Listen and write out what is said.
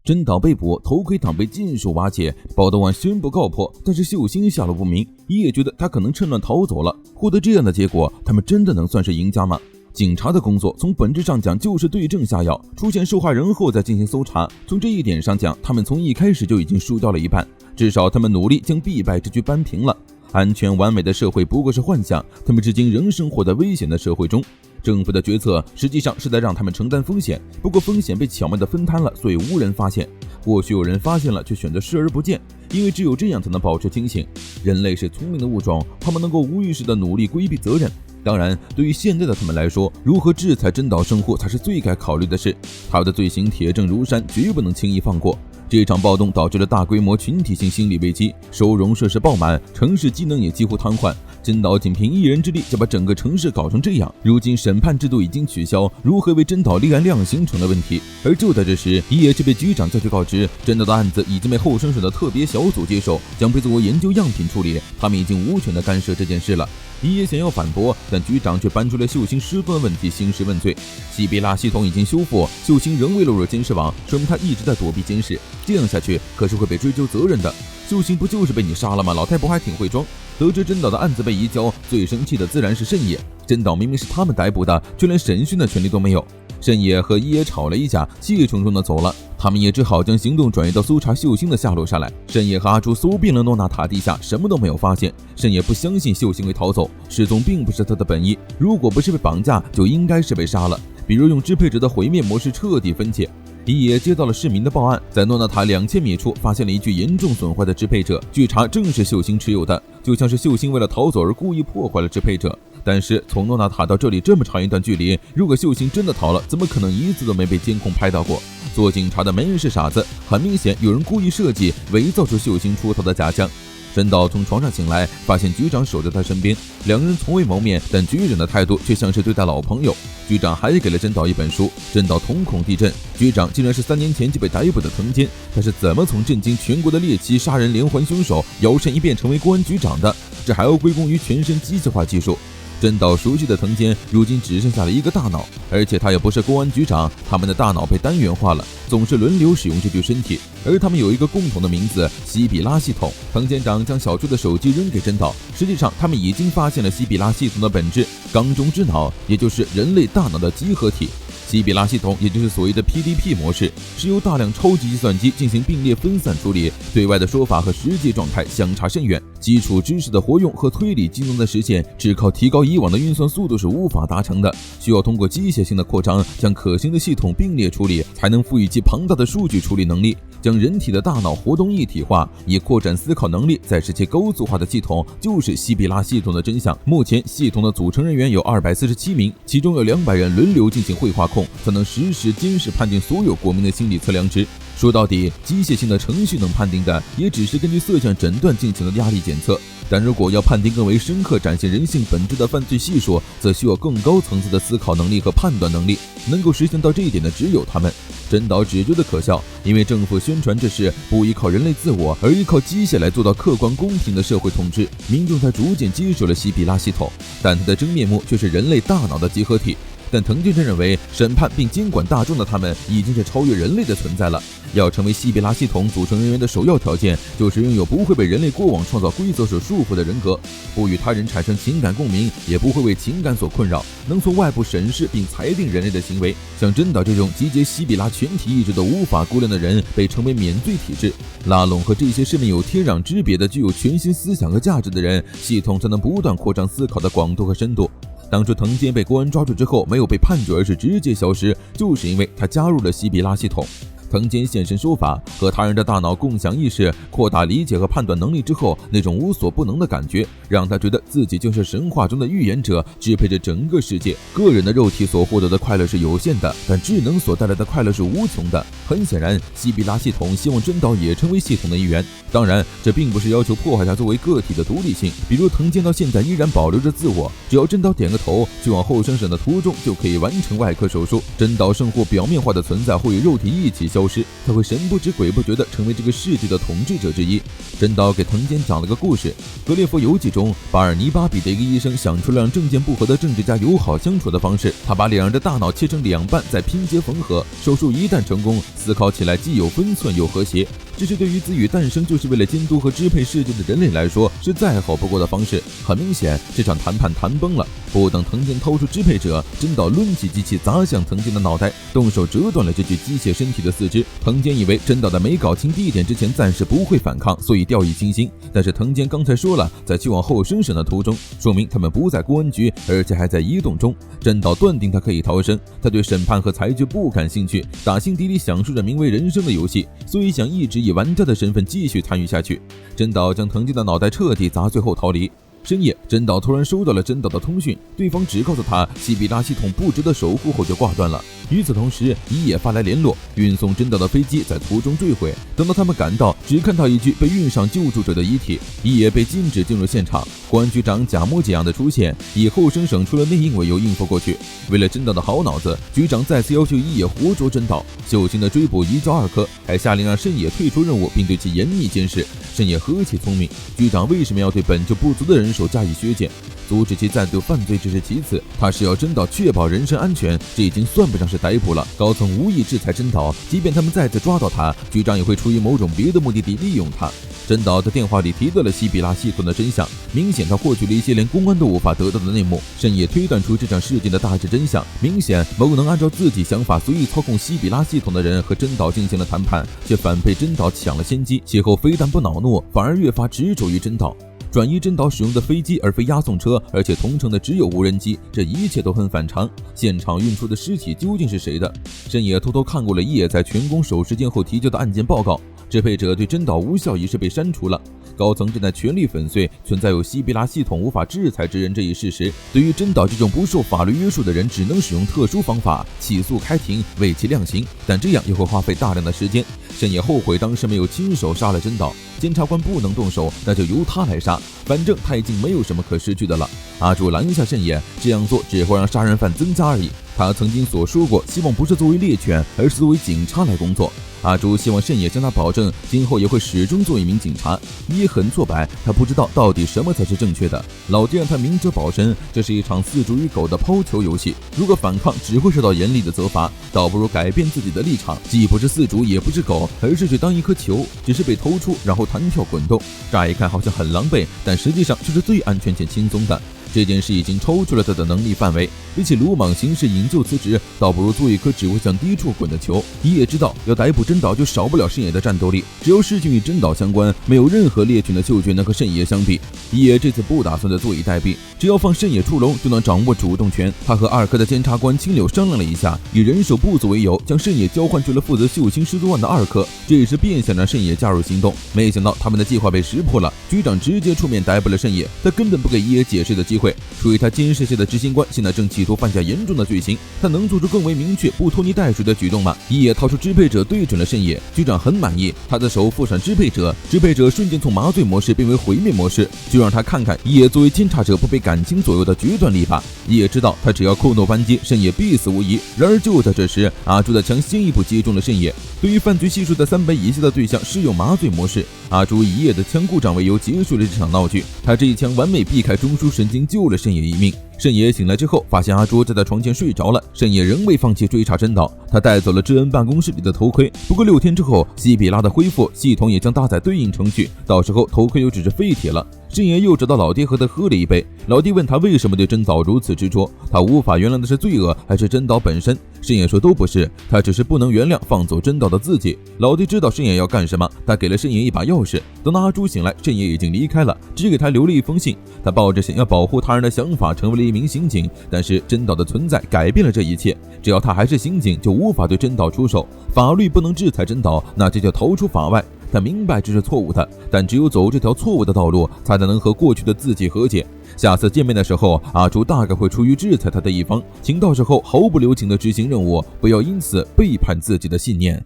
真岛被捕，头盔党被尽数瓦解，报道完宣布告破，但是秀星下落不明，一也觉得他可能趁乱逃走了。获得这样的结果，他们真的能算是赢家吗？警察的工作从本质上讲就是对症下药，出现受害人后再进行搜查。从这一点上讲，他们从一开始就已经输掉了一半，至少他们努力将必败之局扳平了。安全完美的社会不过是幻想，他们至今仍生活在危险的社会中。政府的决策实际上是在让他们承担风险，不过风险被巧妙地分摊了，所以无人发现。或许有人发现了，却选择视而不见，因为只有这样才能保持清醒。人类是聪明的物种，他们能够无意识地努力规避责任。当然，对于现在的他们来说，如何制裁真岛胜户才是最该考虑的事。他的罪行铁证如山，绝不能轻易放过。这场暴动导致了大规模群体性心理危机，收容设施爆满，城市机能也几乎瘫痪。真岛仅凭一人之力就把整个城市搞成这样，如今审判制度已经取消，如何为真岛立案量刑成了问题。而就在这时，一野却被局长叫去告知，真岛的案子已经被后生省的特别小组接手，将被作为研究样品处理，他们已经无权的干涉这件事了。一野想要反驳，但局长却搬出了秀星失踪的问题兴师问罪。西比拉系统已经修复，秀星仍未落入监视网，说明他一直在躲避监视，这样下去可是会被追究责任的。秀星不就是被你杀了吗？老太婆还挺会装。得知真岛的案子被移交，最生气的自然是慎野。真岛明明是他们逮捕的，却连审讯的权利都没有。慎野和一野吵了一架，气冲冲的走了。他们也只好将行动转移到搜查秀星的下落上来。慎野和阿朱搜遍了诺纳塔地下，什么都没有发现。慎野不相信秀星会逃走，失踪并不是他的本意，如果不是被绑架，就应该是被杀了。比如用支配者的毁灭模式彻底分解。一野接到了市民的报案，在诺纳塔2000米处发现了一具严重损坏的支配者，据查正是秀星持有的，就像是秀星为了逃走而故意破坏了支配者。但是从诺纳塔到这里这么长一段距离，如果秀星真的逃了，怎么可能一次都没被监控拍到过？做警察的没人是傻子，很明显有人故意设计伪造出秀星出逃的假象。真岛从床上醒来，发现局长守在他身边，两人从未谋面，但局长的态度却像是对待老朋友。局长还给了真岛一本书，真岛瞳孔地震，局长竟然是3年前就被逮捕的藤间，他是怎么从震惊全国的猎奇杀人连环凶手摇身一变成为公安局长的？这还要归功于全身机械化技术。真岛熟悉的藤间如今只剩下了一个大脑，而且他也不是公安局长，他们的大脑被单元化了，总是轮流使用这具身体，而他们有一个共同的名字——西比拉系统。藤间长将小猪的手机扔给真岛，实际上他们已经发现了西比拉系统的本质——缸中之脑，也就是人类大脑的集合体。西比拉系统也就是所谓的 PDP 模式，是由大量超级计算机进行并列分散处理，对外的说法和实际状态相差甚远。基础知识的活用和推理技能的实现，只靠提高以往的运算速度是无法达成的，需要通过机械性的扩张，将可行的系统并列处理，才能赋予其庞大的数据处理能力，将人体的大脑活动一体化，以扩展思考能力，再使其高速化的系统，就是西比拉系统的真相。目前系统的组成人员有247名，其中有200人轮流进行绘画控，才能实时监视判定所有国民的心理测量值。说到底，机械性的程序能判定的，也只是根据色相诊断进行的压力检测。但如果要判定更为深刻展现人性本质的犯罪系数，则需要更高层次的思考能力和判断能力。能够实现到这一点的只有他们。真岛只觉得可笑，因为政府宣传这是不依靠人类自我，而依靠机械来做到客观公平的社会统治，民众才逐渐接受了西比拉系统，但它的真面目却是人类大脑的集合体。但藤间真认为，审判并监管大众的他们已经是超越人类的存在了。要成为西比拉系统组成人员的首要条件，就是拥有不会被人类过往创造规则所束缚的人格，不与他人产生情感共鸣，也不会为情感所困扰，能从外部审视并裁定人类的行为。像真岛这种集结西比拉全体意志都无法估量的人，被称为免罪体制。拉拢和这些市民有天壤之别的具有全新思想和价值的人，系统才能不断扩张思考的广度和深度。当初藤间被公安抓住之后，没有被判决，而是直接消失，就是因为他加入了西比拉系统。藤间现身说法，和他人的大脑共享意识，扩大理解和判断能力之后，那种无所不能的感觉，让他觉得自己就是神话中的预言者，支配着整个世界。个人的肉体所获得的快乐是有限的，但智能所带来的快乐是无穷的。很显然，西比拉系统希望真岛也成为系统的一员。当然，这并不是要求破坏他作为个体的独立性，比如藤间到现在依然保留着自我，只要真岛点个头，去往后生省的途中就可以完成外科手术。真岛胜户表面化的存在会与肉体一起消失，他会神不知鬼不觉地成为这个世界的统治者之一。真岛给藤间讲了个故事，格列佛游记中，巴尔尼巴比的一个医生想出了让政见不合的政治家友好相处的方式，他把两人的大脑切成两半，再拼接缝合，手术一旦成功，思考起来既有分寸又和谐。这是对于子宇诞生就是为了监督和支配世界的人类来说是再好不过的方式。很明显，这场谈判谈崩了。不等藤间掏出支配者，真岛抡起机器砸向藤间的脑袋，动手折断了这具机械身体的四肢。藤间以为真岛在没搞清地点之前暂时不会反抗，所以掉以轻心。但是藤间刚才说了，在去往后生省的途中，说明他们不在公安局，而且还在移动中。真岛断定他可以逃生，他对审判和裁决不感兴趣，打心底里享受着名为人生的游戏，所以想一直以玩家的身份继续参与下去。真岛将藤间的脑袋彻底砸碎后逃离。深夜，真岛突然收到了真岛的通讯，对方只告诉他西比拉系统不值得守护后就挂断了。与此同时，伊野发来联络，运送真岛的飞机在途中坠毁。等到他们赶到，只看到一具被运上救助者的遗体，伊野被禁止进入现场。公安局长假模假样的出现，以后生省出了内应为由应付过去。为了真岛的好脑子，局长再次要求伊野活捉真岛，秀心的追捕一教二科，还下令让慎野退出任务，并对其严密监视。慎野何其聪明，局长为什么要对本就不足的人手加以削减？阻止其再度犯罪只是其次，他是要真岛确保人身安全，这已经算不上是逮捕了。高层无意制裁真岛，即便他们再次抓到他，局长也会出于某种别的目的地利用他。真岛在电话里提到了西比拉系统的真相，明显他获取了一些连公安都无法得到的内幕。慎也推断出这场事件的大致真相，明显某能按照自己想法随意操控西比拉系统的人和真岛进行了谈判，却反被真岛抢了先机。其后非但不恼怒，反而越发执着于真岛。转移真岛使用的飞机而非押送车，而且同乘的只有无人机，这一切都很反常。现场运出的尸体究竟是谁的？深野偷偷看过了一眼在全宫守时间后提交的案件报告，支配者对真岛无效一事被删除了。高层正在全力粉碎存在有西比拉系统无法制裁之人这一事实。对于真岛这种不受法律约束的人，只能使用特殊方法起诉开庭，为其量刑，但这样又会花费大量的时间。深野后悔当时没有亲手杀了真岛，检察官不能动手，那就由他来杀，反正他已经没有什么可失去的了。阿柱拦下慎野，这样做只会让杀人犯增加而已。他曾经所说过，希望不是作为猎犬，而是作为警察来工作。阿朱希望慎野向他保证，今后也会始终做一名警察。也很挫败，他不知道到底什么才是正确的。老爹让他明哲保身，这是一场饲主与狗的抛球游戏，如果反抗只会受到严厉的责罚，倒不如改变自己的立场，既不是饲主也不是狗，而是去当一颗球，只是被投出然后弹跳滚动。乍一看好像很狼狈，但实际上却是最安全且轻松的。这件事已经超出了他的能力范围，比起鲁莽行事引咎辞职，倒不如做一颗只会向低处滚的球。你也知道，要逮捕真岛就少不了慎野的战斗力，只要事情与真岛相关，没有任何猎犬的嗅觉能和慎野相比。一野这次不打算再坐以待毙，只要放慎野出笼，就能掌握主动权。他和二科的监察官青柳商量了一下，以人手不足为由，将慎野交换去了负责秀清失踪案的二科，这也是变相让慎野加入行动。没想到他们的计划被识破了，局长直接出面逮捕了慎野，他根本不给一野解释的机会。属于他监视下的执行官现在正企图犯下严重的罪行，他能做出更为明确不拖泥带水的举动吗？一野掏出支配者对准了慎野，局长很满意，他的手附上支配者，支配者瞬间从麻醉模式变为毁灭模式，就让他看看一野作为监察者不被感情左右的决断力吧。一野知道他只要扣诺扳机，慎野必死无疑。然而就在这时，阿朱的枪先一步击中了慎野。对于犯罪系数在300以下的对象适用麻醉模式，阿朱以一野的枪故障为由结束了这场闹剧。他这一枪完美避开中枢神经，救了慎野一命。慎野醒来之后，发现阿朱在他床前睡着了。慎野仍未放弃追查真岛，他带走了知恩办公室里的头盔。不过6天之后，西比拉的恢复系统也将搭载对应程序，到时候头盔就只是废铁了。慎野又找到老爹和他喝了一杯，老爹问他为什么对真岛如此执着，他无法原谅的是罪恶还是真岛本身？慎野说都不是，他只是不能原谅放走真岛的自己。老爹知道慎野要干什么，他给了慎野一把钥匙。等到阿朱醒来，慎野已经离开了，只给他留了一封信。他抱着想要保护他人的想法成为了一名刑警，但是真岛的存在改变了这一切。只要他还是刑警，就无法对真岛出手，法律不能制裁真岛，那就叫逃出法外。他明白这是错误的，但只有走这条错误的道路，才能和过去的自己和解。下次见面的时候，阿朱大概会出于制裁他的一方，请到时候毫不留情地执行任务，不要因此背叛自己的信念。